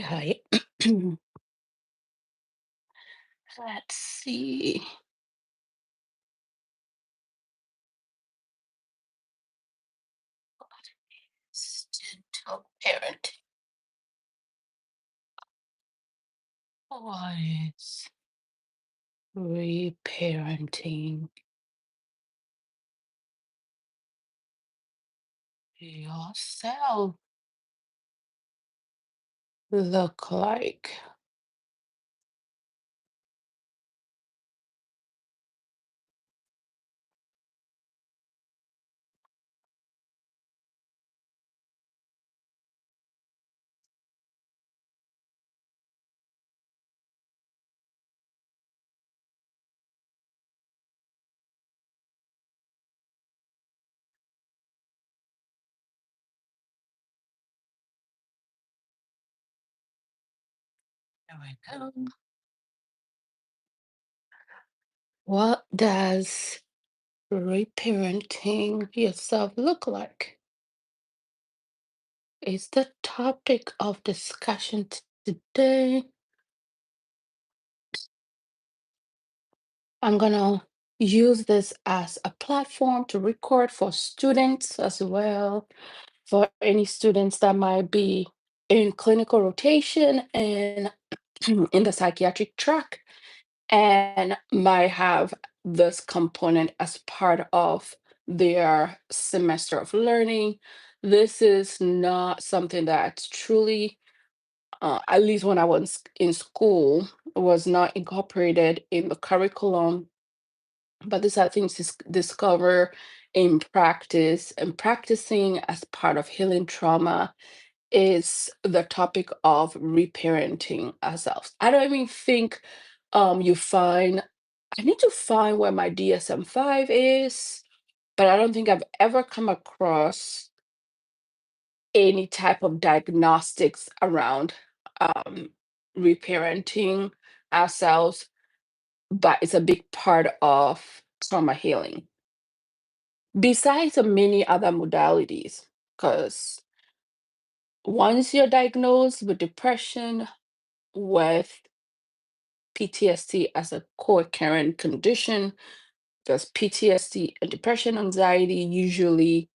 Hi. Let's see. Gentle parenting. What is reparenting yourself look like? There we go. What does reparenting yourself look like? Is the topic of discussion today. I'm gonna use this as a platform to record for students as well, for any students that might be in clinical rotation and in the psychiatric track and might have this component as part of their semester of learning. This is not something that's truly, at least when I was in school, was not incorporated in the curriculum, but these are things to discover in practice, and practicing as part of healing trauma is the topic of reparenting ourselves. I don't even think you find, I need to find where my DSM-5 is, but I don't think I've ever come across any type of diagnostics around um, reparenting ourselves, but it's a big part of trauma healing. Besides the many other modalities, because once you're diagnosed with depression, with PTSD as a co-occurring condition, because PTSD and depression, anxiety usually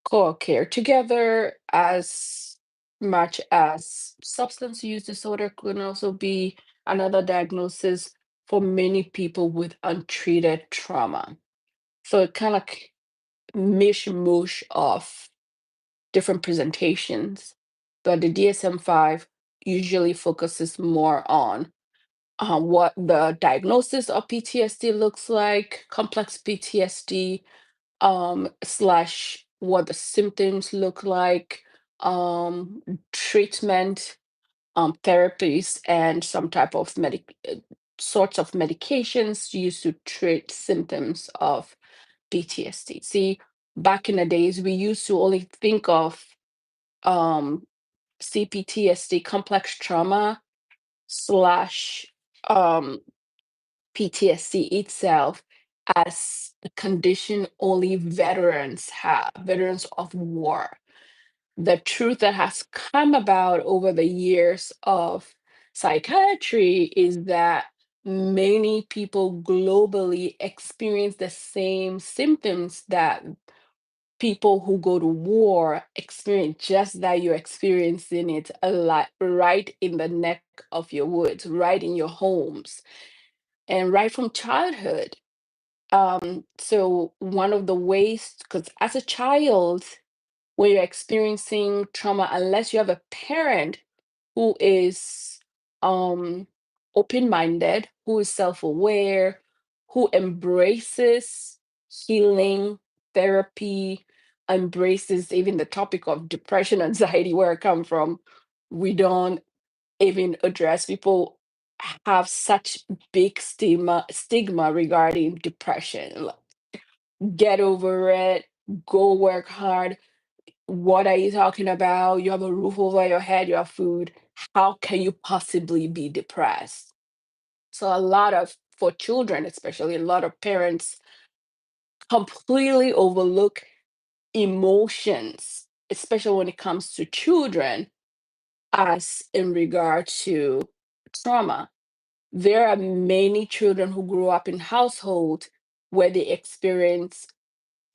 co-occur together, as much as substance use disorder could also be another diagnosis for many people with untreated trauma. So it kind of mishmash of different presentations, but the DSM-5 usually focuses more on what the diagnosis of PTSD looks like, complex PTSD, slash what the symptoms look like, treatment, therapies, and some type of sorts of medications used to treat symptoms of PTSD. See, back in the days, we used to only think of um, CPTSD, complex trauma slash um, PTSD itself, as the condition only veterans have, veterans of war. The truth that has come about over the years of psychiatry is that many people globally experience the same symptoms that people who go to war experience, just that you're experiencing it a lot right in the neck of your woods, right in your homes, and right from childhood. So one of the ways, because as a child, when you're experiencing trauma, unless you have a parent who is um open-minded, who is self-aware, who embraces healing, therapy, embraces even the topic of depression, anxiety, where I come from, we don't even address. People have such big stigma regarding depression. Like, get over it, go work hard. What are you talking about? You have a roof over your head, you have food. How can you possibly be depressed? So a lot of, for children especially, a lot of parents completely overlook emotions, especially when it comes to children, as in regard to trauma. There are many children who grew up in households where they experience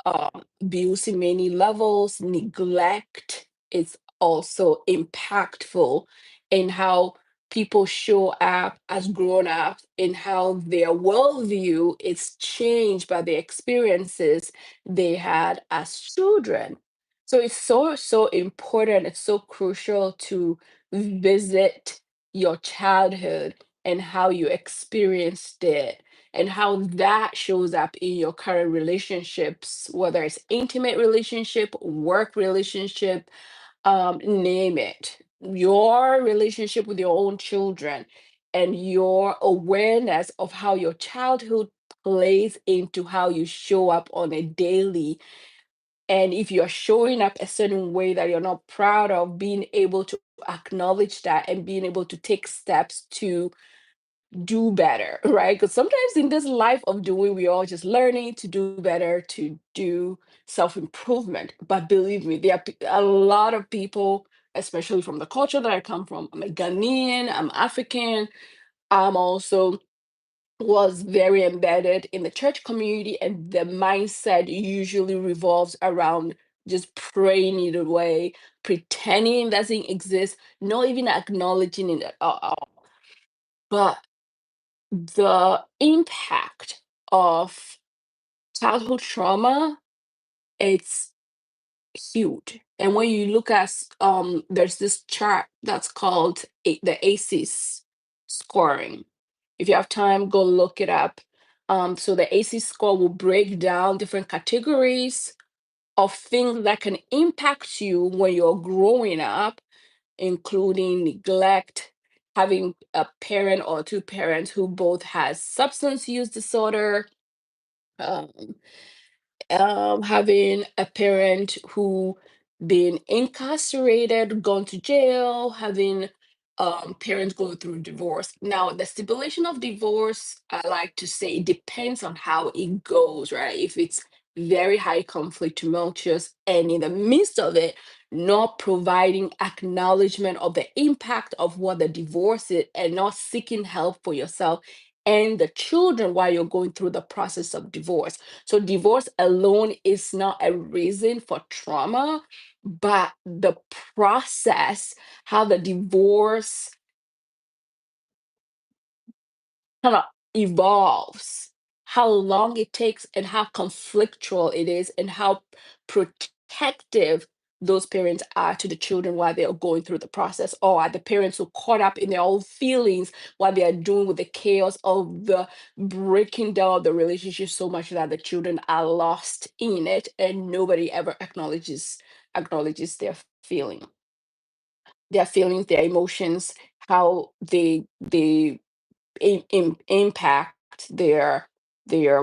abuse in many levels. Neglect is also impactful in how people show up as grown ups, in how their worldview is changed by the experiences they had as children. So it's so important, it's so crucial to visit your childhood and how you experienced it and how that shows up in your current relationships, whether it's intimate relationship, work relationship, name it. Your relationship with your own children and your awareness of how your childhood plays into how you show up on a daily. And if you're showing up a certain way that you're not proud of, being able to acknowledge that and being able to take steps to do better, right? Because sometimes in this life of doing, we're all just learning to do better, to do self improvement. But believe me, there are a lot of people, especially from the culture that I come from. I'm a Ghanaian, I'm African, I'm also was very embedded in the church community, and the mindset usually revolves around just praying it away, pretending it doesn't exist, not even acknowledging it at all. But the impact of childhood trauma, it's huge. And when you look at there's this chart that's called the ACEs scoring. If you have time, go look it up. So the ACEs score will break down different categories of things that can impact you when you're growing up, including neglect, having a parent or two parents who both has substance use disorder, um, having a parent who been incarcerated, gone to jail, having parents go through divorce. Now, the stipulation of divorce, I like to say, it depends on how it goes, right? If it's very high conflict, tumultuous, and in the midst of it, not providing acknowledgement of the impact of what the divorce is and not seeking help for yourself and the children while you're going through the process of divorce. So divorce alone is not a reason for trauma, but the process, how the divorce kind of evolves, how long it takes, and how conflictual it is, and how protective those parents are to the children while they are going through the process, or are the parents who caught up in their own feelings while they are doing with the chaos of the breaking down of the relationship so much that the children are lost in it and nobody ever acknowledges their feelings, their emotions, how they impact their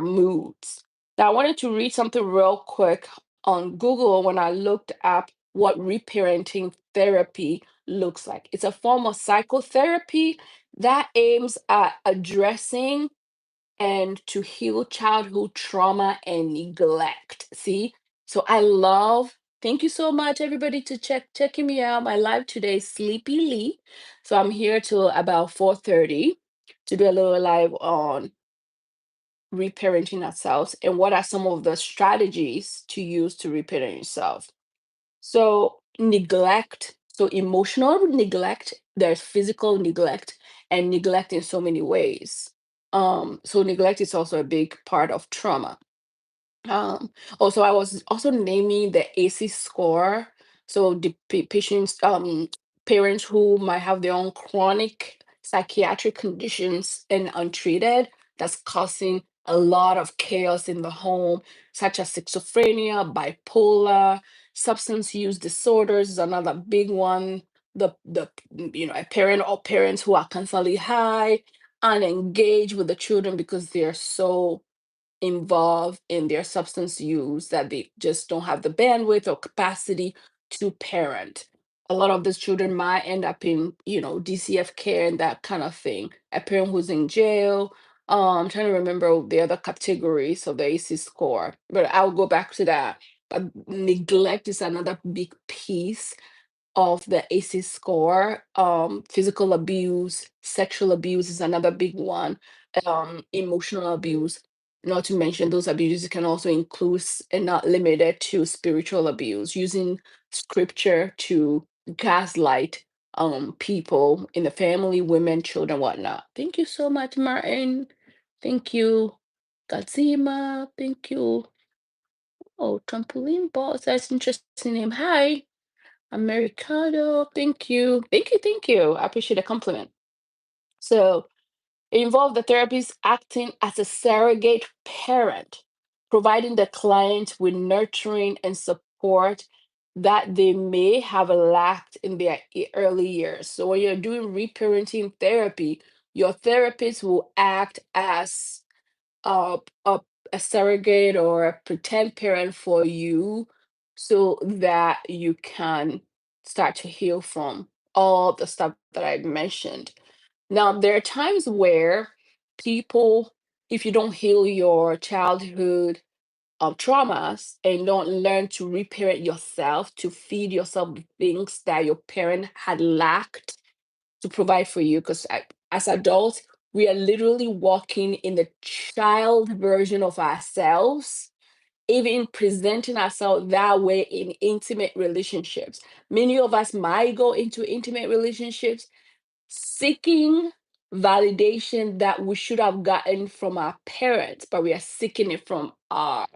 moods. Now, I wanted to read something real quick on Google when I looked up what reparenting therapy looks like. It's a form of psychotherapy that aims at addressing and to heal childhood trauma and neglect. See? So I love, thank you so much everybody to checking me out. My live today is Sleepy Lee. So I'm here till about 4:30 to do a little live on reparenting ourselves and what are some of the strategies to use to reparent yourself. So neglect, so emotional neglect, there's physical neglect and neglect in so many ways. So neglect is also a big part of trauma. Also, I was also naming the ACE score. So the patients, parents who might have their own chronic psychiatric conditions and untreated, that's causing a lot of chaos in the home, such as schizophrenia, bipolar, substance use disorders is another big one. A parent or parents who are constantly high, unengaged with the children because they're so involved in their substance use that they just don't have the bandwidth or capacity to parent. A lot of these children might end up in, DCF care and that kind of thing. A parent who's in jail. I'm trying to remember the other categories of the AC score, but I'll go back to that. But neglect is another big piece. of the ACE score. Physical abuse, sexual abuse is another big one. Emotional abuse, not to mention those abuses can also include and not limited to spiritual abuse, using scripture to gaslight people in the family, women, children, whatnot. Thank you so much, Martin. Thank you, Kazima. Thank you. Oh, trampoline balls. That's interesting name. Hi, Americano. Thank you. Thank you. Thank you. I appreciate the compliment. So it involved the therapist acting as a surrogate parent, providing the client with nurturing and support that they may have lacked in their early years. So when you're doing reparenting therapy, your therapist will act as a, a, a surrogate or a pretend parent for you so that you can start to heal from all the stuff that I mentioned. Now, there are times where people, if you don't heal your childhood traumas and don't learn to reparent yourself, to feed yourself the things that your parent had lacked to provide for you, because as adults, we are literally walking in the child version of ourselves, even presenting ourselves that way in intimate relationships. Many of us might go into intimate relationships seeking validation that we should have gotten from our parents, but we are seeking it from our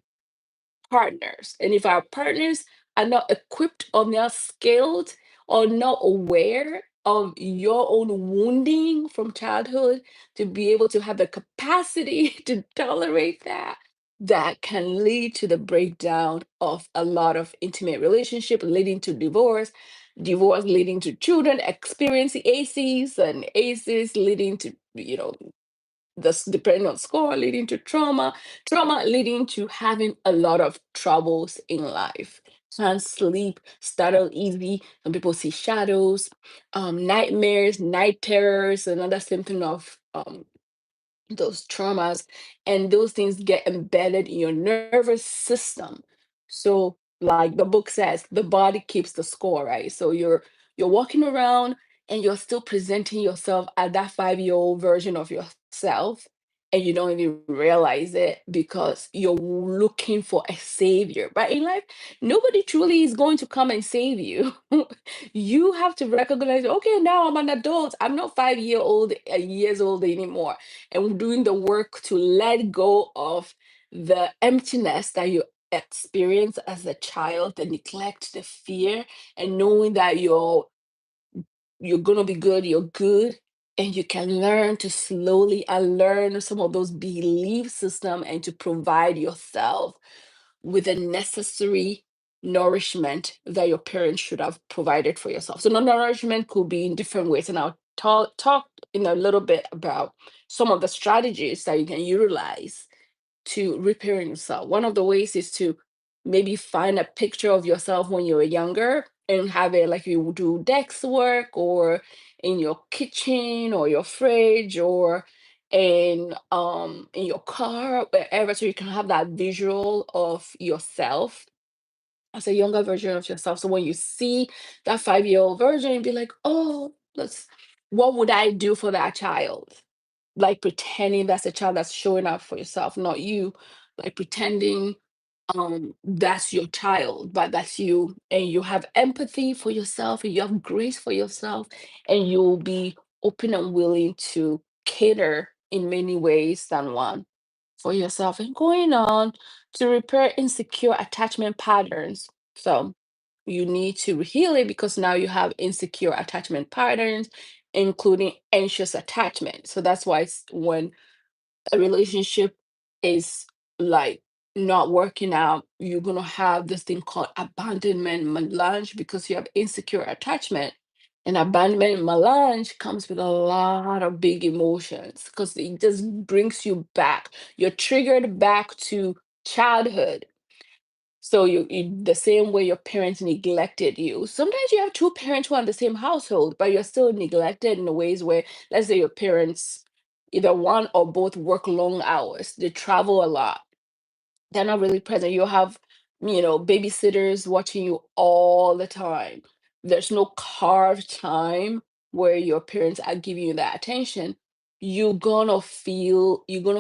partners. And if our partners are not equipped or not skilled or not aware of your own wounding from childhood to be able to have the capacity to tolerate that, that can lead to the breakdown of a lot of intimate relationship, leading to divorce, divorce leading to children experiencing ACEs, and ACEs leading to, this depending on score, leading to trauma, trauma leading to having a lot of troubles in life. Can't sleep, startle easy. Some people see shadows, nightmares, night terrors, another symptom of those traumas, and those things get embedded in your nervous system. So like the book says, the body keeps the score, right? So you're walking around and you're still presenting yourself as that 5-year-old version of yourself, and you don't even realize it because you're looking for a savior. But in life, nobody truly is going to come and save you. You have to recognize, okay, now I'm an adult, I'm not 5 years old anymore, and doing the work to let go of the emptiness that you experience as a child, the neglect, the fear, and knowing that you're gonna be good, you're good, and you can learn to slowly unlearn some of those belief system and to provide yourself with the necessary nourishment that your parents should have provided for yourself. So nourishment could be in different ways, and I'll talk in a little bit about some of the strategies that you can utilize to repair yourself. One of the ways is to maybe find a picture of yourself when you were younger and have it like you would do desk work or in your kitchen or your fridge or in your car, wherever, so you can have that visual of yourself as a younger version of yourself. So when you see that 5-year-old version, you'd be like, oh, let's what would I do for that child? Like pretending that's a child that's showing up for yourself, not you, like pretending that's your child, but that's you, and you have empathy for yourself and you have grace for yourself, and you'll be open and willing to cater in many ways than one for yourself, and going on to repair insecure attachment patterns. So you need to heal it because now you have insecure attachment patterns, including anxious attachment. So that's why when a relationship is like not working out, you're gonna have this thing called abandonment melange because you have insecure attachment. And abandonment melange comes with a lot of big emotions because it just brings you back. You're triggered back to childhood. So you the same way your parents neglected you. Sometimes you have two parents who are in the same household, but you're still neglected in the ways where, let's say, your parents, either one or both work long hours, they travel a lot, they're not really present. You have, babysitters watching you all the time. there's no carved time where your parents are giving you that attention, you're gonna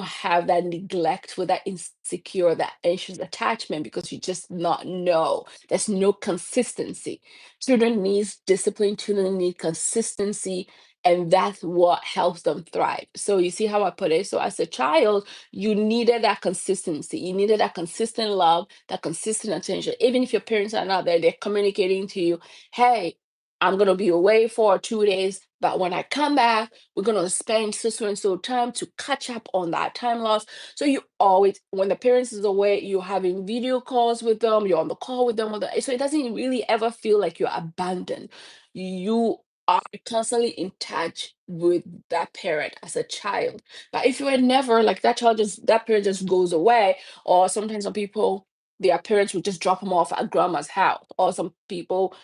have that neglect with that insecure, that anxious attachment because you just not know. There's no consistency. Children needs discipline, children need consistency, and that's what helps them thrive. So you see how I put it? So as a child, you needed that consistency. You needed that consistent love, that consistent attention. Even if your parents are not there, they're communicating to you, hey, I'm going to be away for 2 days, but when I come back, we're going to spend so and so time to catch up on that time loss. So you always, when the parents is away, you're having video calls with them, you're on the call with them. So it doesn't really ever feel like you're abandoned. You are constantly in touch with that parent as a child. But if you were never like that child, just that parent just goes away, or sometimes some people, their parents would just drop them off at grandma's house, or some people,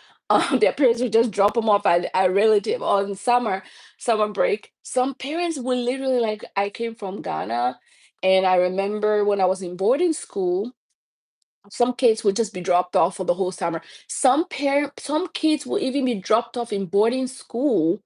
their parents would just drop them off at a relative on summer break. Some parents will literally, like, I came from Ghana, and I remember when I was in boarding school, some kids would just be dropped off for the whole summer. Some kids will even be dropped off in boarding school,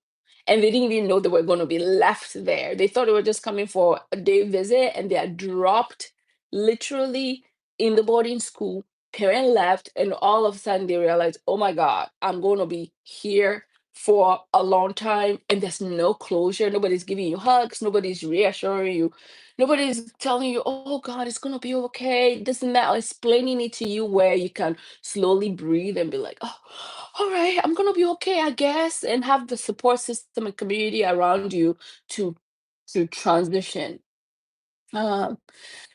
and they didn't even know they were going to be left there. They thought they were just coming for a day visit, and they are dropped literally in the boarding school. Parent left, and all of a sudden they realize, oh my God, I'm going to be here for a long time, and there's no closure. Nobody's giving you hugs. Nobody's reassuring you. Nobody's telling you, oh God, it's gonna be okay. This and that, or explaining it to you where you can slowly breathe and be like, oh, all right, I'm gonna be okay, I guess, and have the support system and community around you to transition. Um,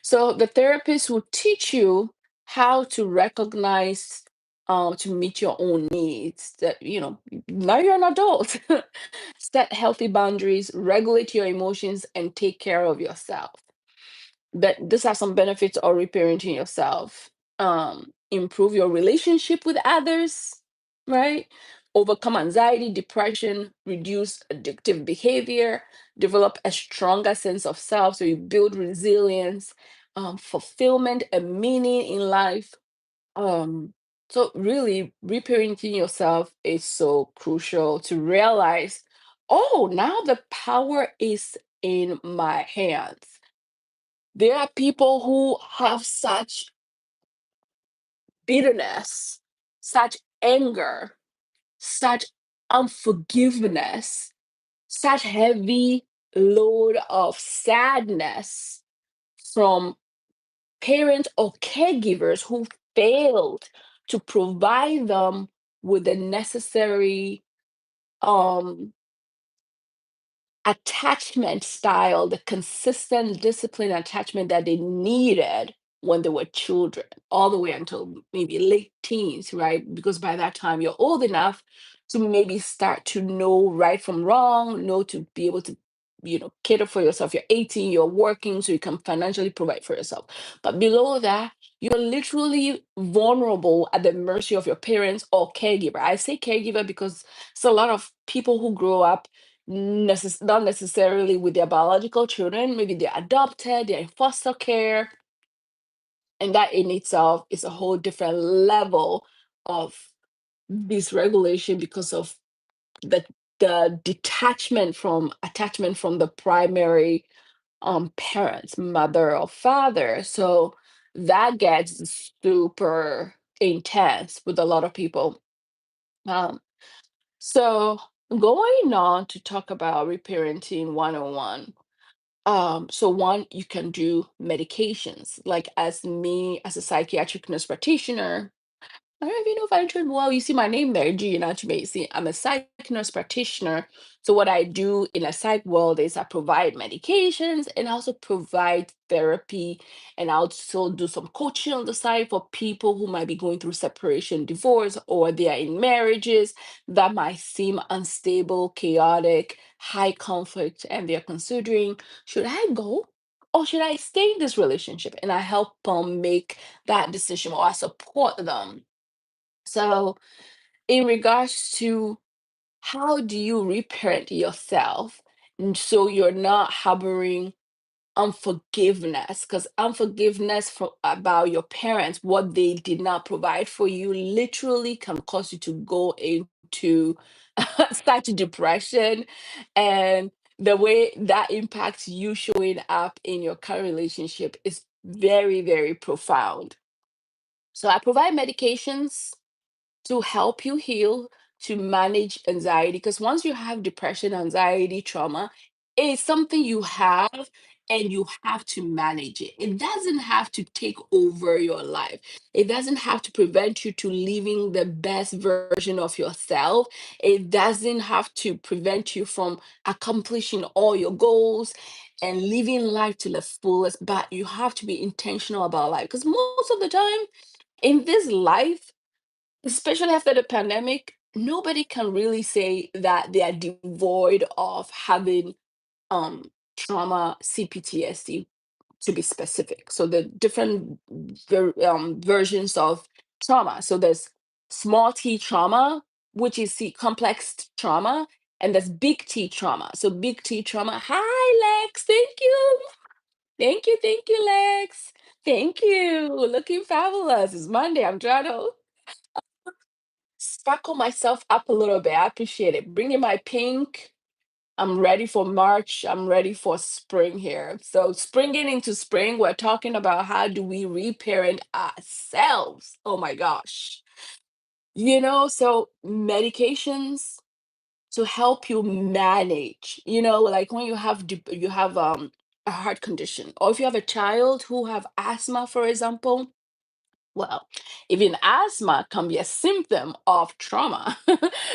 so the therapist will teach you how to recognize, to meet your own needs. That now you're an adult. Set healthy boundaries, regulate your emotions, and take care of yourself. That this has some benefits of reparenting yourself. Improve your relationship with others, right? Overcome anxiety, depression, reduce addictive behavior, develop a stronger sense of self. So you build resilience, fulfillment, and meaning in life. So really, reparenting yourself is so crucial to realize, oh, now the power is in my hands. There are people who have such bitterness, such anger, such unforgiveness, such heavy load of sadness from parents or caregivers who failed to provide them with the necessary um attachment style, the consistent discipline attachment that they needed when they were children, all the way until maybe late teens, right? Because by that time you're old enough to maybe start to know right from wrong, know to be able to, cater for yourself. You're 18, you're working, so you can financially provide for yourself. But below that, you're literally vulnerable at the mercy of your parents or caregiver. I say caregiver because it's a lot of people who grow up not necessarily with their biological children. Maybe they're adopted, they're in foster care, and that in itself is a whole different level of dysregulation because of the detachment from attachment from the primary parents, mother or father. So that gets super intense with a lot of people. Um, so going on to talk about reparenting 101. So one, you can do medications. Like as me, as a psychiatric nurse practitioner, I don't even know if I introed well. You see my name there, G, and you may see I'm a psych nurse practitioner. So what I do in a psych world is I provide medications and I also provide therapy, and I also do some coaching on the side for people who might be going through separation, divorce, or they are in marriages that might seem unstable, chaotic, high conflict, and they're considering, should I go or should I stay in this relationship? And I help them make that decision, or I support them. So, in regards to how do you reparent yourself, so you're not harboring unforgiveness, because unforgiveness about your parents, what they did not provide for you, literally can cause you to go into such depression, and the way that impacts you showing up in your current relationship is very, very profound. So I provide medications to help you heal, to manage anxiety. Because once you have depression, anxiety, trauma, it's something you have and you have to manage it. It doesn't have to take over your life. It doesn't have to prevent you to living the best version of yourself. It doesn't have to prevent you from accomplishing all your goals and living life to the fullest. But you have to be intentional about life. Because most of the time in this life, especially after the pandemic, nobody can really say that they are devoid of having trauma, CPTSD, to be specific. So the different versions of trauma. So there's small T trauma, which is complex trauma, and there's big T trauma. So big T trauma. Hi, Lex. Thank you. Thank you. Thank you, Lex. Thank you. Looking fabulous. It's Monday. I'm trying to sparkle myself up a little bit. I appreciate it. Bring in my pink. I'm ready for March. I'm ready for spring here. So, springing into spring, we're talking about how do we reparent ourselves. Oh my gosh. So medications to help you manage, like when you have a heart condition, or if you have a child who have asthma, for example. Well, even asthma can be a symptom of trauma.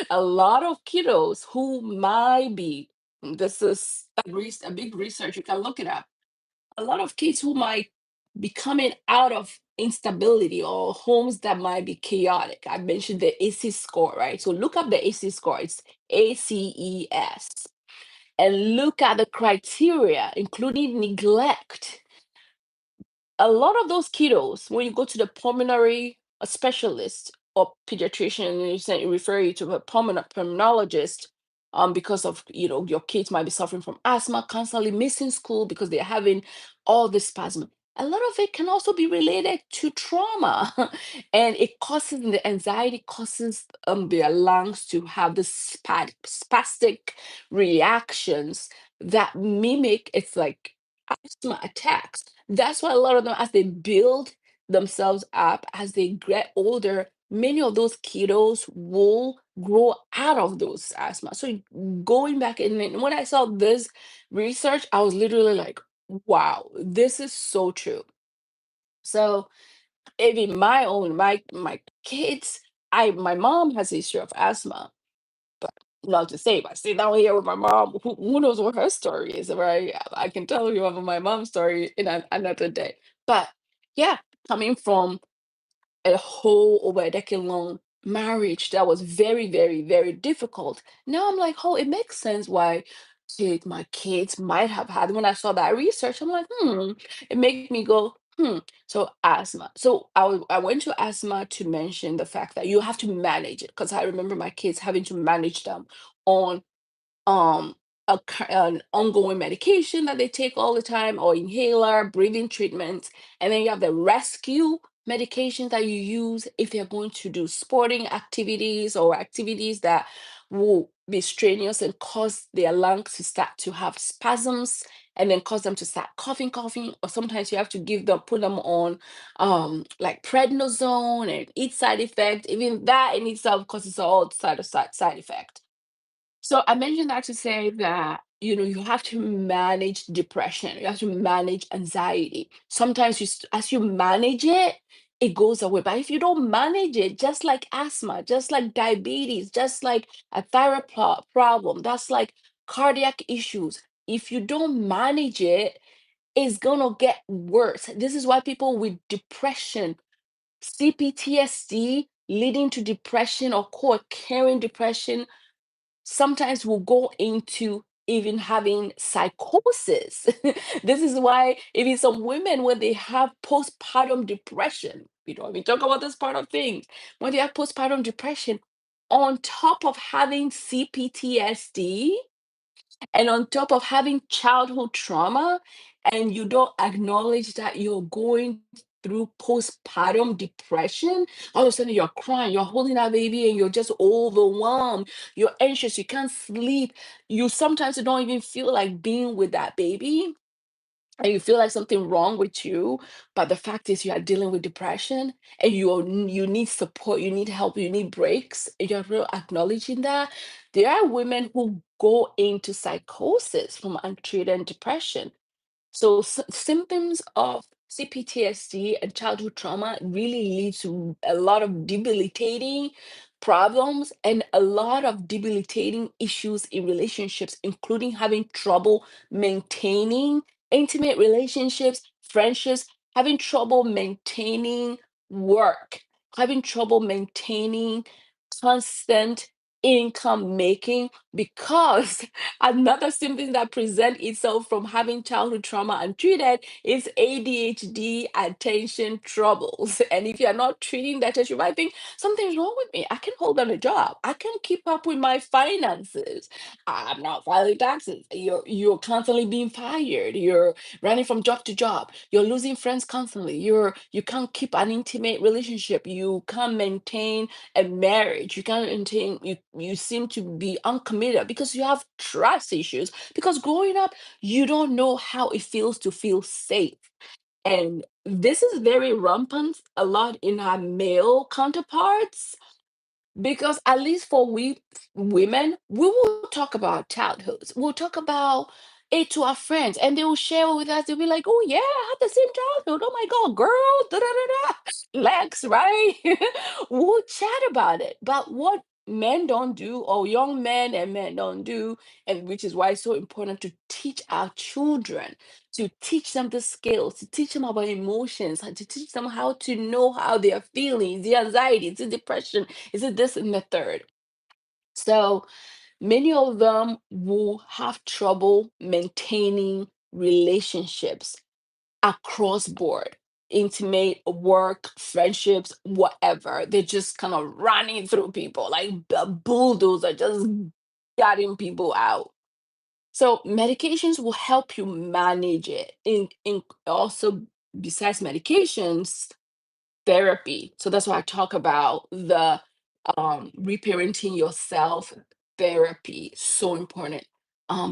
A lot of kiddos who might be, this is a big research, you can look it up. A lot of kids who might be coming out of instability or homes that might be chaotic. I mentioned the ACE score, right? So look up the ACE score. It's ACES. And look at the criteria, including neglect. A lot of those kiddos, when you go to the pulmonary specialist or pediatrician, and you refer you to a pulmonologist, because of your kids might be suffering from asthma, constantly missing school because they're having all this spasm. A lot of it can also be related to trauma, and it causes the anxiety causes their lungs to have the spastic reactions that mimic. It's like asthma attacks. That's why a lot of them, as they build themselves up, as they get older, many of those kiddos will grow out of those asthma. So going back, and then when I saw this research, I was literally like, wow, this is so true. So even my kids, my mom has a history of asthma, but not to say, but sit down here with my mom, who knows what her story is, right? I can tell you about my mom's story in another day. But yeah, coming from a whole over a decade long marriage that was very, very, very difficult. Now I'm like, oh, it makes sense why my kids might have had. When I saw that research, I'm like, it made me go, So asthma. So I went to asthma to mention the fact that you have to manage it, because I remember my kids having to manage them on um an ongoing medication that they take all the time, or inhaler, breathing treatments, and then you have the rescue medications that you use if they're going to do sporting activities or activities that will be strenuous and cause their lungs to start to have spasms, and then cause them to start coughing, or sometimes you have to put them on like prednisone, and each side effect, even that in itself causes all side effect. So I mentioned that to say that, you have to manage depression, you have to manage anxiety. Sometimes as you manage it, it goes away. But if you don't manage it, just like asthma, just like diabetes, just like a thyroid problem, that's like cardiac issues. If you don't manage it, it's gonna get worse. This is why people with depression, CPTSD leading to depression or co-occurring depression, sometimes will go into even having psychosis. This is why even some women, when they have postpartum depression, we don't even talk about this part of things, when they have postpartum depression, on top of having CPTSD and on top of having childhood trauma, and you don't acknowledge that you're going through postpartum depression, all of a sudden you're crying, you're holding that baby and you're just overwhelmed, you're anxious, you can't sleep, you sometimes don't even feel like being with that baby, and you feel like something wrong with you, but the fact is you are dealing with depression and you need support, you need help, you need breaks, and you're real acknowledging that. There are women who go into psychosis from untreated depression. So symptoms of CPTSD and childhood trauma really lead to a lot of debilitating problems and a lot of debilitating issues in relationships, including having trouble maintaining intimate relationships, friendships, having trouble maintaining work, having trouble maintaining constant income making, because another symptom that present itself from having childhood trauma untreated is ADHD, attention troubles. And if you're not treating that, you might think something's wrong with me. I can hold on a job. I can keep up with my finances. I'm not filing taxes. You're constantly being fired. You're running from job to job. You're losing friends constantly. You can't keep an intimate relationship. You can't maintain a marriage. You can't maintain, you seem to be uncommitted because you have trust issues, because growing up you don't know how it feels to feel safe. And this is very rampant a lot in our male counterparts, because at least for we women, we will talk about childhoods. We'll talk about it to our friends, and they will share with us. They'll be like, "Oh yeah, I had the same childhood. Oh my god, girl, da da da da, Lex, right?" We'll chat about it. But what men don't do, or young men and men don't do, and which is why it's so important to teach our children, to teach them the skills, to teach them about emotions, and to teach them how to know how they are feeling, the anxiety, the depression, is it this and the third? So many of them will have trouble maintaining relationships across board, intimate, work, friendships, whatever. They're just kind of running through people like a bulldozer, just gutting people out. So medications will help you manage it. In also, besides medications, therapy. So that's why I talk about the reparenting yourself therapy. So important.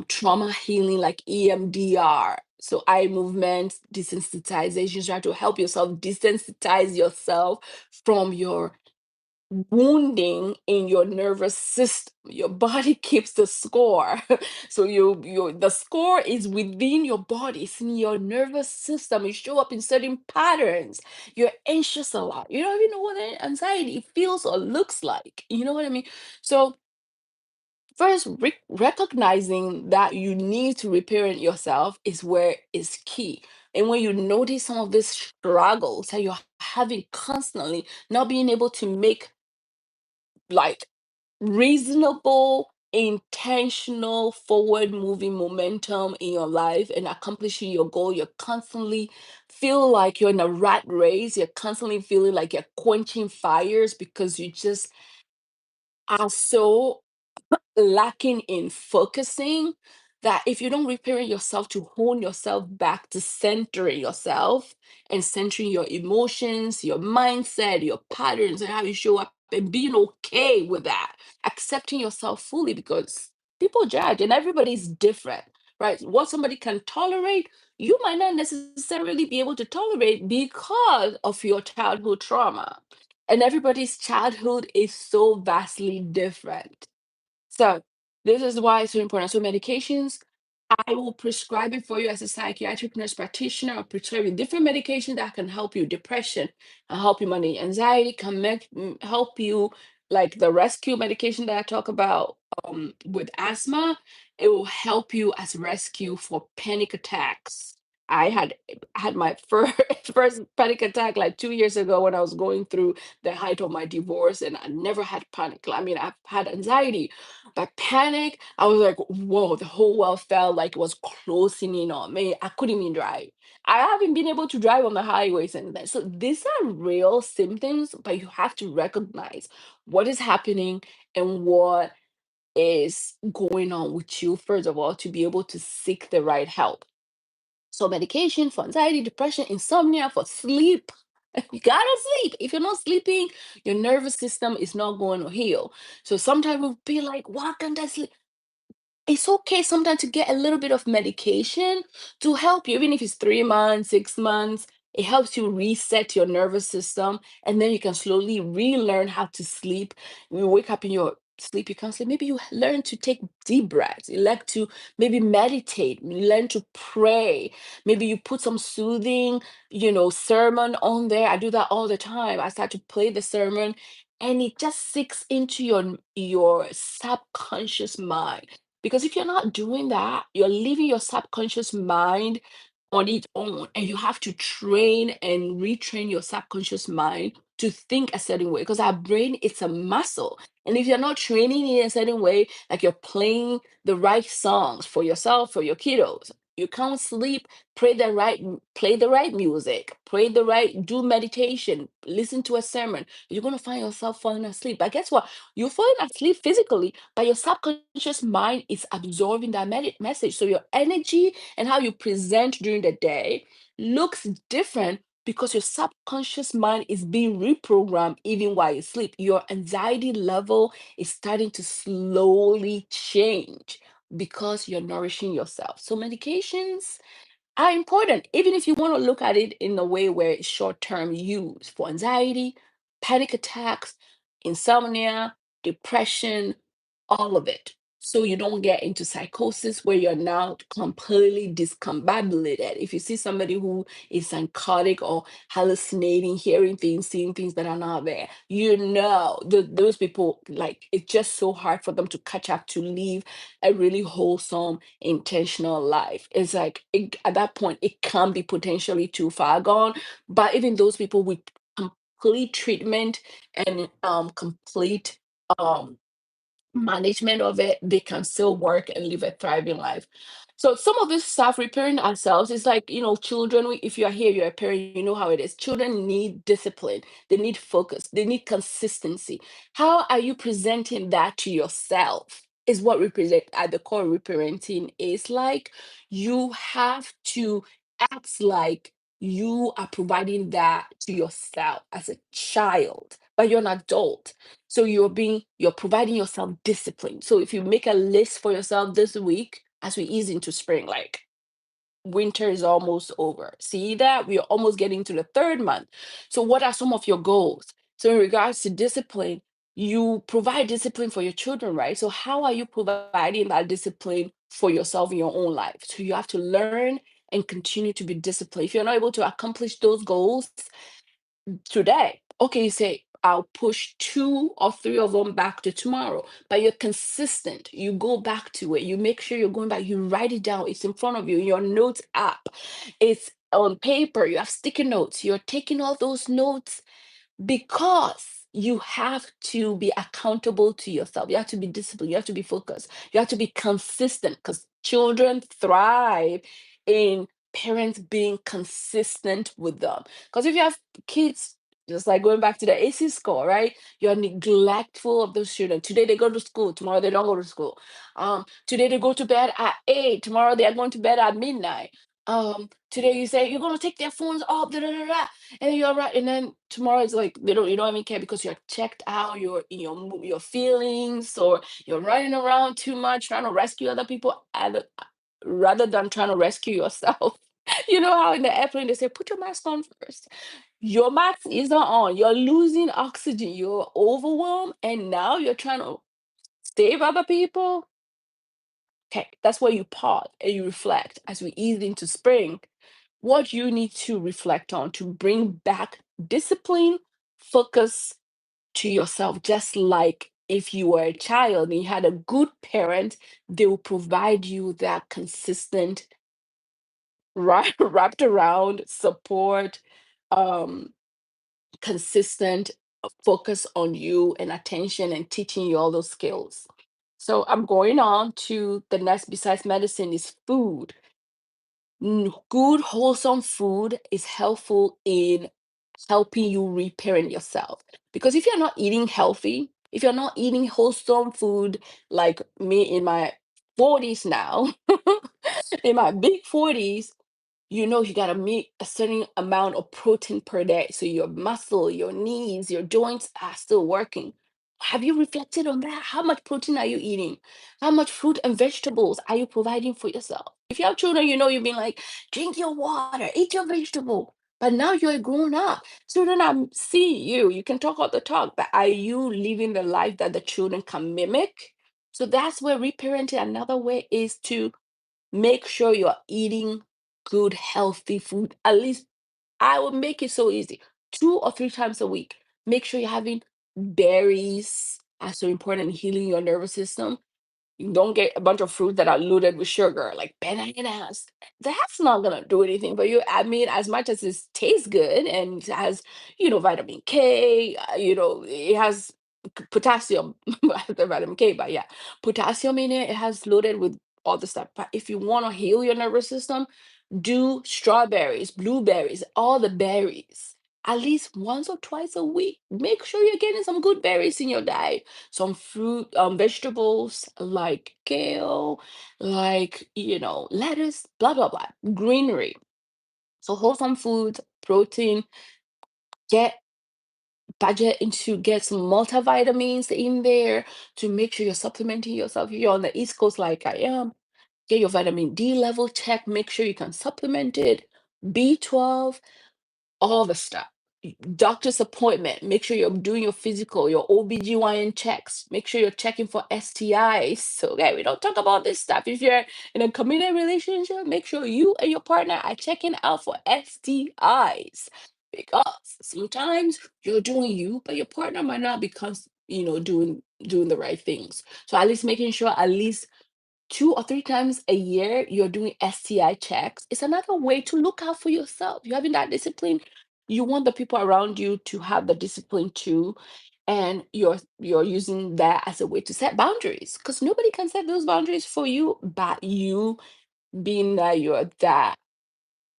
Trauma healing like EMDR. So eye movement, desensitization, try to help yourself desensitize yourself from your wounding in your nervous system. Your body keeps the score. So the score is within your body, it's in your nervous system. It show up in certain patterns. You're anxious a lot. You don't even know what anxiety feels or looks like. You know what I mean? So first, recognizing that you need to reparent yourself is where is key. And when you notice some of these struggles that you're having constantly, not being able to make like reasonable, intentional, forward moving momentum in your life and accomplishing your goal, you're constantly feel like you're in a rat race. You're constantly feeling like you're quenching fires because you just are so lacking in focusing, that if you don't repair yourself to hone yourself back to centering yourself and centering your emotions, your mindset, your patterns, and how you show up, and being okay with that, accepting yourself fully, because people judge and everybody's different, right? What somebody can tolerate, you might not necessarily be able to tolerate because of your childhood trauma. And everybody's childhood is so vastly different. So this is why it's so important. So medications, I will prescribe it for you as a psychiatric nurse practitioner. I'll prescribe you different medications that can help you depression, help you manage anxiety, help you like the rescue medication that I talk about with asthma. It will help you as rescue for panic attacks. I had my first first panic attack like 2 years ago when I was going through the height of my divorce, and I never had panic. I mean, I've had anxiety, but panic, I was like, whoa, the whole world felt like it was closing in on me. I couldn't even drive. I haven't been able to drive on the highway since then. So these are real symptoms, but you have to recognize what is happening and what is going on with you, first of all, to be able to seek the right help. So medication for anxiety, depression, insomnia, for sleep. You gotta sleep. If you're not sleeping, your nervous system is not going to heal. So sometimes we'll be like, why can't I sleep? It's okay sometimes to get a little bit of medication to help you, even if it's 3 months, 6 months. It helps you reset your nervous system, and then you can slowly relearn how to sleep. You wake up in your sleep, you can't sleep. Maybe you learn to take deep breaths. You learn to maybe meditate. You learn to pray. Maybe you put some soothing, sermon on there. I do that all the time. I start to play the sermon, and it just sinks into your subconscious mind, because if you're not doing that, you're leaving your subconscious mind on its own, and you have to train and retrain your subconscious mind to think a certain way, because our brain, it's a muscle. And if you're not training it a certain way, like you're playing the right songs for yourself, for your kiddos, you can't sleep. Play the right music, do meditation, listen to a sermon. You're going to find yourself falling asleep. But guess what? You're falling asleep physically, but your subconscious mind is absorbing that message. So your energy and how you present during the day looks different, because your subconscious mind is being reprogrammed even while you sleep. Your anxiety level is starting to slowly change because you're nourishing yourself. So medications are important, even if you want to look at it in a way where it's short-term use for anxiety, panic attacks, insomnia, depression, all of it. So you don't get into psychosis where you're now completely discombobulated. If you see somebody who is psychotic or hallucinating, hearing things, seeing things that are not there, those people, like, it's just so hard for them to catch up to live a really wholesome, intentional life. It's like at that point, it can be potentially too far gone. But even those people with complete treatment and complete um management of it, they can still work and live a thriving life. So some of this stuff, repairing ourselves, is like, children. If you are here, you're a parent, you know how it is. Children need discipline, they need focus, they need consistency. How are you presenting that to yourself? Is what represent at the core reparenting is like. You have to act like you are providing that to yourself as a child, but you're an adult. So you're providing yourself discipline. So if you make a list for yourself this week, as we ease into spring, like winter is almost over. See that? We are almost getting to the third month. So what are some of your goals? So in regards to discipline, you provide discipline for your children, right? So how are you providing that discipline for yourself in your own life? So you have to learn and continue to be disciplined. If you're not able to accomplish those goals today, okay, you say, I'll push 2 or 3 of them back to tomorrow. But you're consistent. You go back to it. You make sure you're going back. You write it down. It's in front of you in your notes app. It's on paper. You have sticky notes. You're taking all those notes, because you have to be accountable to yourself. You have to be disciplined. You have to be focused. You have to be consistent, because children thrive in parents being consistent with them. Because if you have kids, just like going back to the AC score, right? You're neglectful of those children. Today they go to school, tomorrow they don't go to school. Today they go to bed at 8, tomorrow they are going to bed at midnight. Today you say you're gonna take their phones off, da, da, da, da, and you're right. And then tomorrow it's like you don't even care, because you're checked out, you're in your feelings, or you're running around too much trying to rescue other people, rather than trying to rescue yourself. You know how in the airplane they say, put your mask on first. Your mask is not on. You're losing oxygen. You're overwhelmed, and now you're trying to save other people. Okay, that's where you pause and you reflect as we ease into spring. What you need to reflect on to bring back discipline, focus to yourself, just like if you were a child and you had a good parent, they will provide you that consistent, wrapped around support, um, consistent focus on you and attention, and teaching you all those skills. So I'm going on to the next, besides medicine, is food. Good, wholesome food is helpful in helping you reparent yourself. Because if you're not eating healthy, if you're not eating wholesome food, like me in my 40s now, in my big 40s, you got to meet a certain amount of protein per day. So your muscle, your knees, your joints are still working. Have you reflected on that? How much protein are you eating? How much fruit and vegetables are you providing for yourself? If you have children, you've been like, drink your water, eat your vegetable. But now you're a grown up. Children are seeing you. You can talk all the talk, but are you living the life that the children can mimic? So that's where reparenting, another way is to make sure you're eating good, healthy food. At least I will make it so easy. 2 or 3 times a week. Make sure you're having berries are so important in healing your nervous system. You don't get a bunch of fruit that are loaded with sugar, like bananas. That's not gonna do anything for you. I mean, as much as it tastes good and it has, vitamin K, it has potassium, the vitamin K, but yeah, potassium in it. It has loaded with all the stuff. But if you want to heal your nervous system, do strawberries, blueberries, all the berries. At least once or twice a week. Make sure you're getting some good berries in your diet. Some fruit, vegetables like kale, like, lettuce, blah, blah, blah. Greenery. So wholesome foods, protein, get budget into get some multivitamins in there to make sure you're supplementing yourself. If you're on the East Coast like I am, get your vitamin D level check. Make sure you can supplement it. B12, all the stuff. Doctor's appointment. Make sure you're doing your physical, your OBGYN checks. Make sure you're checking for STIs. So, okay, we don't talk about this stuff. If you're in a committed relationship, make sure you and your partner are checking out for STIs. Because sometimes you're doing you, but your partner might not be doing the right things. So at least making sure at least 2 or 3 times a year you're doing STI checks. It's another way to look out for yourself. You're having that discipline. You want the people around you to have the discipline too. And you're using that as a way to set boundaries. Because nobody can set those boundaries for you but you, being that you're that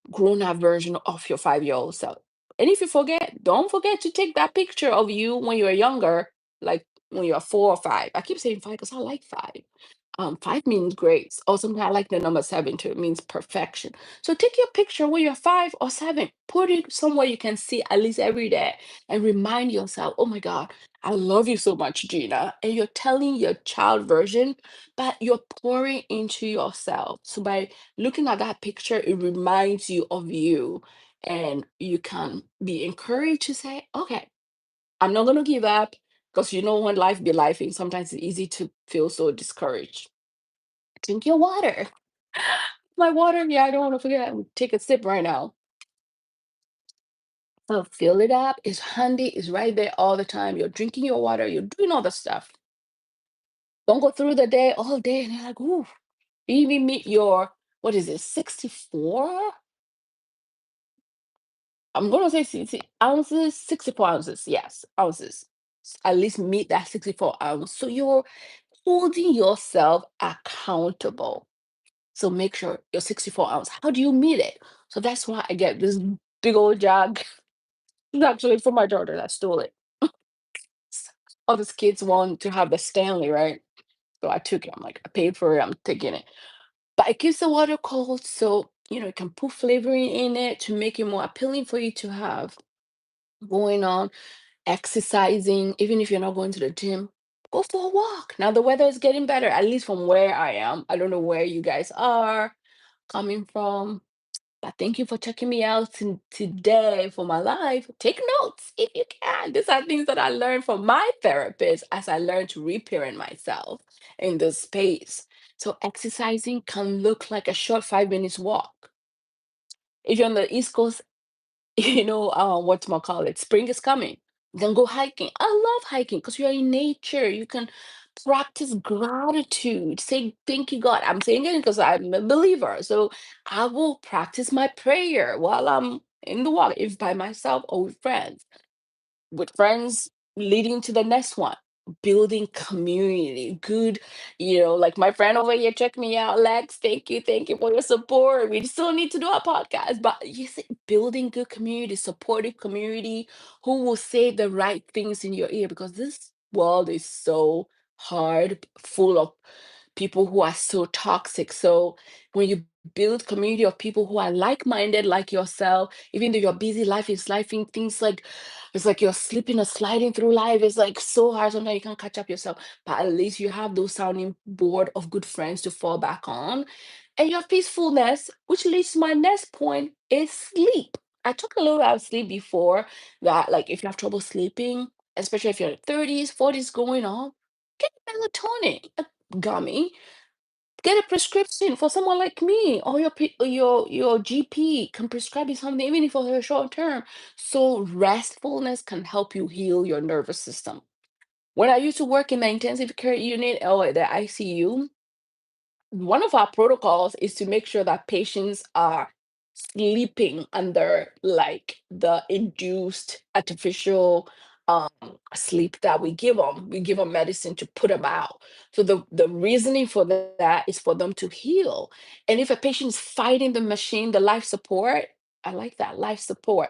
grown up version of your 5-year-old self. And if you forget, don't forget to take that picture of you when you were younger, like when you're 4 or 5. I keep saying 5 because I like 5. 5 means grace. Or sometimes I like the number 7 too. It means perfection. So take your picture when you're 5 or 7. Put it somewhere you can see at least every day and remind yourself, oh my God, I love you so much, Gina. And you're telling your child version, but you're pouring into yourself. So by looking at that picture, it reminds you of you. And you can be encouraged to say, okay, I'm not going to give up. Because when life be life, and sometimes it's easy to feel so discouraged. Drink your water. My water, yeah, I don't want to forget. Take a sip right now. So fill it up. It's handy. It's right there all the time. You're drinking your water. You're doing all the stuff. Don't go through the day all day and you're like, ooh. You even meet your, what is it, 64? I'm going to say 60 ounces, 64 ounces. Yes, ounces. At least meet that 64 ounce. So you're holding yourself accountable. So make sure your 64 ounce. How do you meet it? So that's why I get this big old jug. It's actually from my daughter that stole it. All these kids want to have the Stanley, right? So I took it. I'm like, I paid for it. I'm taking it. But it keeps the water cold, so it can put flavoring in it to make it more appealing for you to have. Going on, exercising, even if you're not going to the gym, go for a walk. Now the weather is getting better, at least from where I am. I don't know where you guys are coming from. But thank you for checking me out today for my life. Take notes if you can. These are things that I learned from my therapist as I learned to reparent myself in this space. So exercising can look like a short 5 minutes walk. If you're on the East Coast, call it? Spring is coming. Then go hiking. I love hiking because you're in nature. You can practice gratitude. Say thank you, God. I'm saying it because I'm a believer. So I will practice my prayer while I'm in the water, if by myself or with friends leading to the next one, building community, good, like my friend over here, check me out, Lex. Thank you for your support. We still need to do a podcast, but you see, building good community, supportive community who will say the right things in your ear because this world is so hard, full of people who are so toxic. So when you build community of people who are like-minded like yourself, even though your busy life is life in things like it's like you're slipping or sliding through life. It's like so hard. Sometimes you can't catch up yourself. But at least you have those sounding board of good friends to fall back on. And you have peacefulness, which leads to my next point is sleep. I talked a little about sleep before, that like if you have trouble sleeping, especially if you're 30s, 40s going on, get melatonin, a gummy, get a prescription for someone like me, or your GP can prescribe you something, even if for a short term. So restfulness can help you heal your nervous system. When I used to work in the intensive care unit or the ICU, one of our protocols is to make sure that patients are sleeping under like the induced artificial um sleep that we give them. We give them medicine to put them out. So the reasoning for that is for them to heal. And if a patient is fighting the machine, the life support, I like that life support,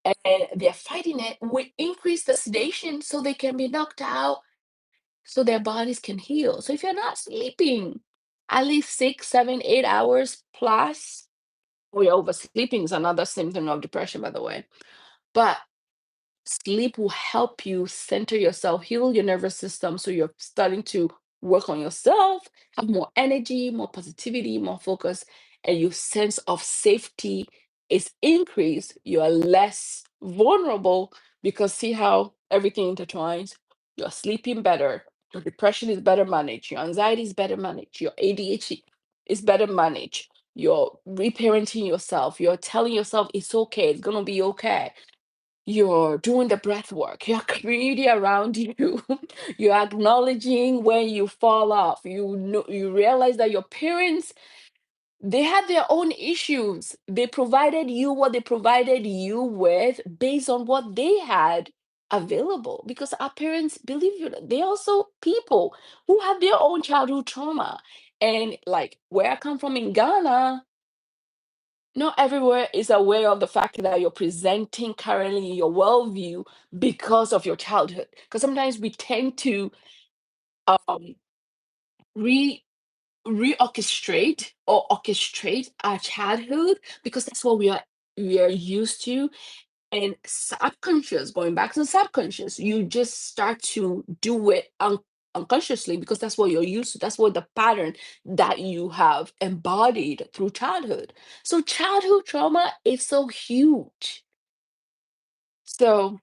and they're fighting it, we increase the sedation so they can be knocked out so their bodies can heal. So if you're not sleeping at least 6, 7, 8 hours plus, or you're oversleeping is another symptom of depression, by the way. But sleep will help you center yourself, heal your nervous system. So you're starting to work on yourself, have more energy, more positivity, more focus, and your sense of safety is increased. You are less vulnerable because see how everything intertwines. You're sleeping better, your depression is better managed, your anxiety is better managed, your ADHD is better managed. You're reparenting yourself. You're telling yourself it's okay, it's gonna be okay. You're doing the breath work, your community around you, you're acknowledging when you fall off. You know, you realize that your parents, they had their own issues. They provided you what they provided you with based on what they had available. Because our parents, believe you, they also people who have their own childhood trauma. And like where I come from in Ghana, not everywhere is aware of the fact that you're presenting currently your worldview because of your childhood. Because sometimes we tend to um, re reorchestrate or orchestrate our childhood because that's what we are used to. And subconscious, going back to subconscious, you just start to do it unconsciously because that's what you're used to. That's what the pattern that you have embodied through childhood. So childhood trauma is so huge. So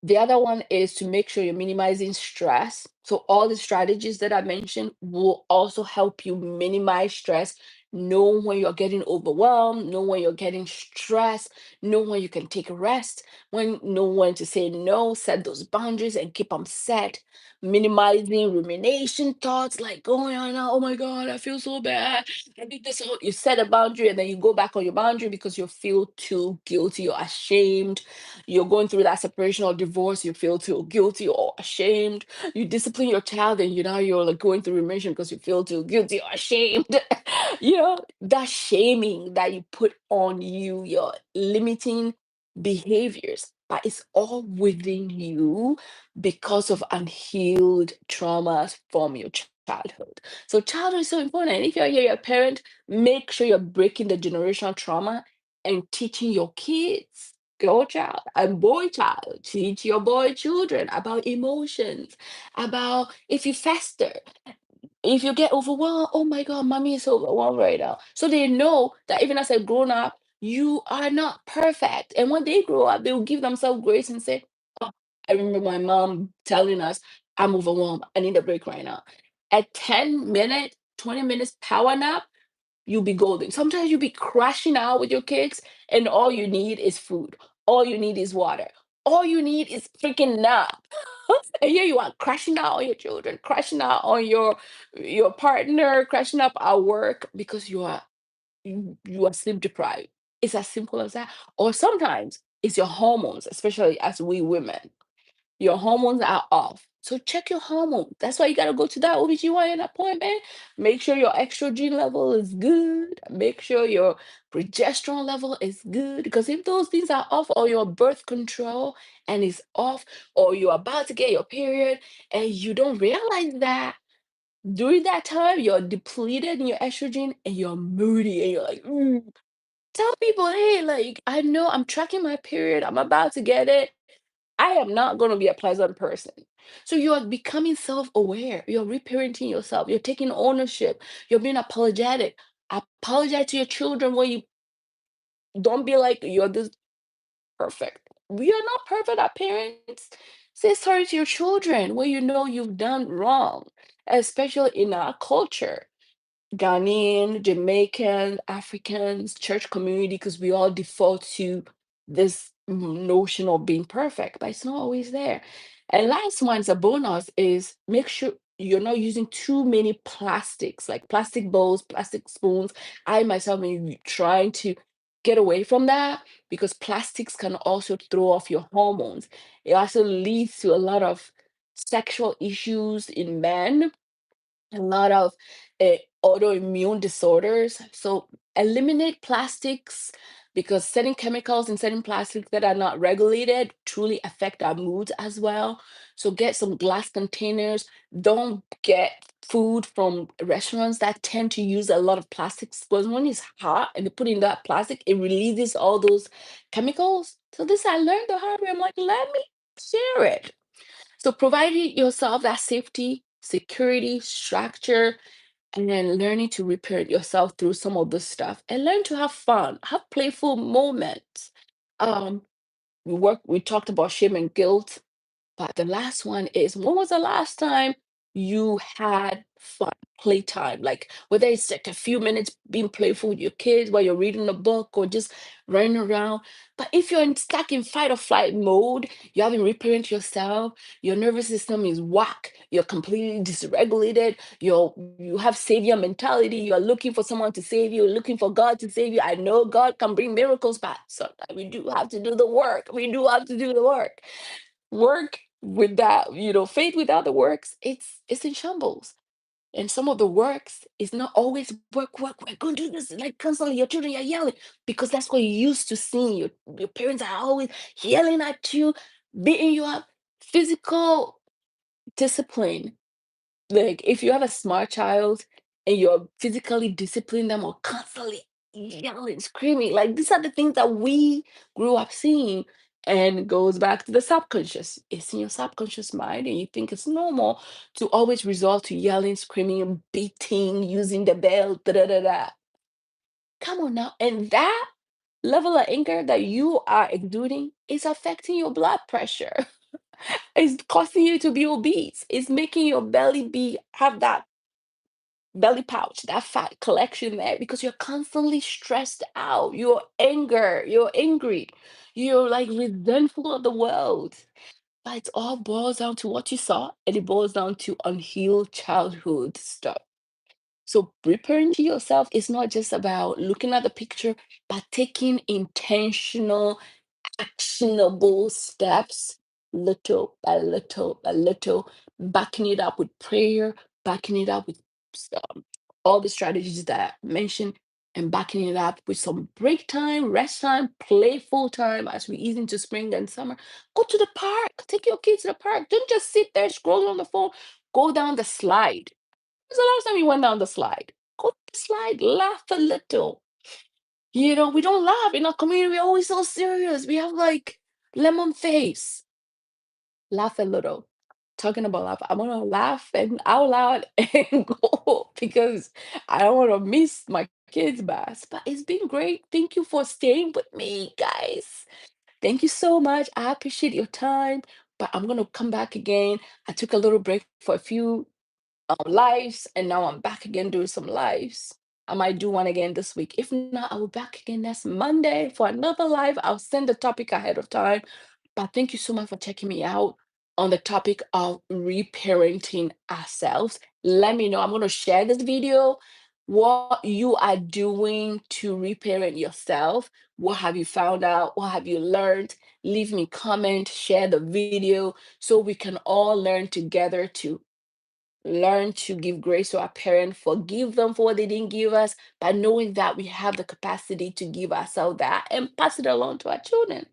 the other one is to make sure you're minimizing stress. So all the strategies that I mentioned will also help you minimize stress. Know when you're getting overwhelmed, know when you're getting stressed, know when you can take a rest, know when to say no, set those boundaries and keep them set. Minimizing rumination thoughts like going on, oh my God, I feel so bad. I did this. You set a boundary and then you go back on your boundary because you feel too guilty or ashamed. You're going through that separation or divorce, you feel too guilty or ashamed. You discipline your child and you're like going through remission because you feel too guilty or ashamed. That shaming that you put on you, your limiting behaviors, but it's all within you because of unhealed traumas from your childhood. So childhood is so important. And if you're a parent, make sure you're breaking the generational trauma and teaching your kids, girl child and boy child, teach your boy children about emotions, about if you fester, if you get overwhelmed, oh my God, mommy is so overwhelmed right now. So they know that even as a grown up, you are not perfect. And when they grow up, they will give themselves grace and say, oh, I remember my mom telling us, I'm overwhelmed. I need a break right now. At 10 minutes, 20 minutes power nap, you'll be golden. Sometimes you'll be crashing out with your kids, and all you need is food. All you need is water. All you need is freaking nap. And here you are crashing out on your children, crashing out on your partner, crashing up at work because you are sleep deprived. It's as simple as that. Or sometimes it's your hormones, especially as we women. Your hormones are off. So check your hormones. That's why you gotta go to that OBGYN appointment. Make sure your estrogen level is good. Make sure your progesterone level is good. Because if those things are off, or your birth control and is off, or you're about to get your period and you don't realize that, During that time, you're depleted in your estrogen and you're moody and you're like, "Mm." Tell people, hey, like, I know I'm tracking my period, I'm about to get it. I am not going to be a pleasant person. So you are becoming self-aware. You're reparenting yourself. You're taking ownership. You're being apologetic. Apologize to your children when you don't be like you're this perfect. We are not perfect as parents. Say sorry to your children when you know you've done wrong, especially in our culture. Ghanaian, Jamaican, Africans, church community, because we all default to this notion of being perfect, but it's not always there. And last one is a bonus is make sure you're not using too many plastics, like plastic bowls, plastic spoons. I myself am trying to get away from that because plastics can also throw off your hormones. It also leads to a lot of sexual issues in men, a lot of autoimmune disorders. So eliminate plastics because certain chemicals in certain plastics that are not regulated truly affect our moods as well. So get some glass containers. Don't get food from restaurants that tend to use a lot of plastics because when it's hot and they put in that plastic, it releases all those chemicals. So this I learned the hard way. I'm like, let me share it. So providing yourself that safety, security, structure, and then learning to repair yourself through some of this stuff and learn to have fun, have playful moments. Um, we talked about shame and guilt, but the last one is when was the last time you had fun playtime? Like whether it's like a few minutes being playful with your kids while you're reading a book or just running around. But if you're stuck in fight or flight mode, you haven't reparent yourself, your nervous system is whack, you're completely dysregulated, you have savior mentality, you're looking for someone to save you, looking for God to save you. I know God can bring miracles, but sometimes we do have to do the work. We do have to do the work. Work without, faith without the works, it's in shambles. And some of the works is not always work, work, work. Go do this like constantly. Your children are yelling because that's what you used to see. Your parents are always yelling at you, beating you up. Physical discipline, like, if you have a smart child and you're physically disciplining them or constantly yelling, screaming, like these are the things that we grew up seeing. And it goes back to the subconscious. It's in your subconscious mind, and you think it's normal to always resort to yelling, screaming, beating, using the bell, da da da da. Come on now. And that level of anger that you are exuding is affecting your blood pressure. It's causing you to be obese. It's making your belly be have that belly pouch, that fat collection there because you're constantly stressed out. You're angry. You're like resentful of the world. But it all boils down to what you saw, and it boils down to unhealed childhood stuff. So preparing to yourself is not just about looking at the picture, but taking intentional actionable steps, little by little by little, backing it up with prayer, backing it up with all the strategies that I mentioned, and backing it up with some break time, rest time, playful time as we ease into spring and summer. Go to the park, take your kids to the park. Don't just sit there scrolling on the phone. Go down the slide. When's the last time you went down the slide? Go to the slide, laugh a little. We don't laugh in our community. We're always so serious. We have like lemon face. Laugh a little. Talking about laugh, I'm gonna laugh and out loud and go because I don't want to miss my kids' bass. But it's been great. Thank you for staying with me, guys. Thank you so much. I appreciate your time. But I'm gonna come back again. I took a little break for a few lives, and now I'm back again doing some lives. I might do one again this week. If not, I will back again next Monday for another live. I'll send the topic ahead of time. But thank you so much for checking me out on the topic of reparenting ourselves. Let me know. I'm going to share this video. What you are doing to reparent yourself. What have you found out? What have you learned? Leave me comment, share the video so we can all learn together to learn to give grace to our parents, forgive them for what they didn't give us, by knowing that we have the capacity to give ourselves that and pass it along to our children.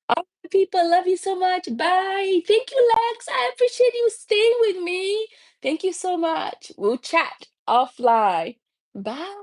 All right, people, love you so much. Bye. Thank you, Lex. I appreciate you staying with me. Thank you so much. We'll chat offline. Bye.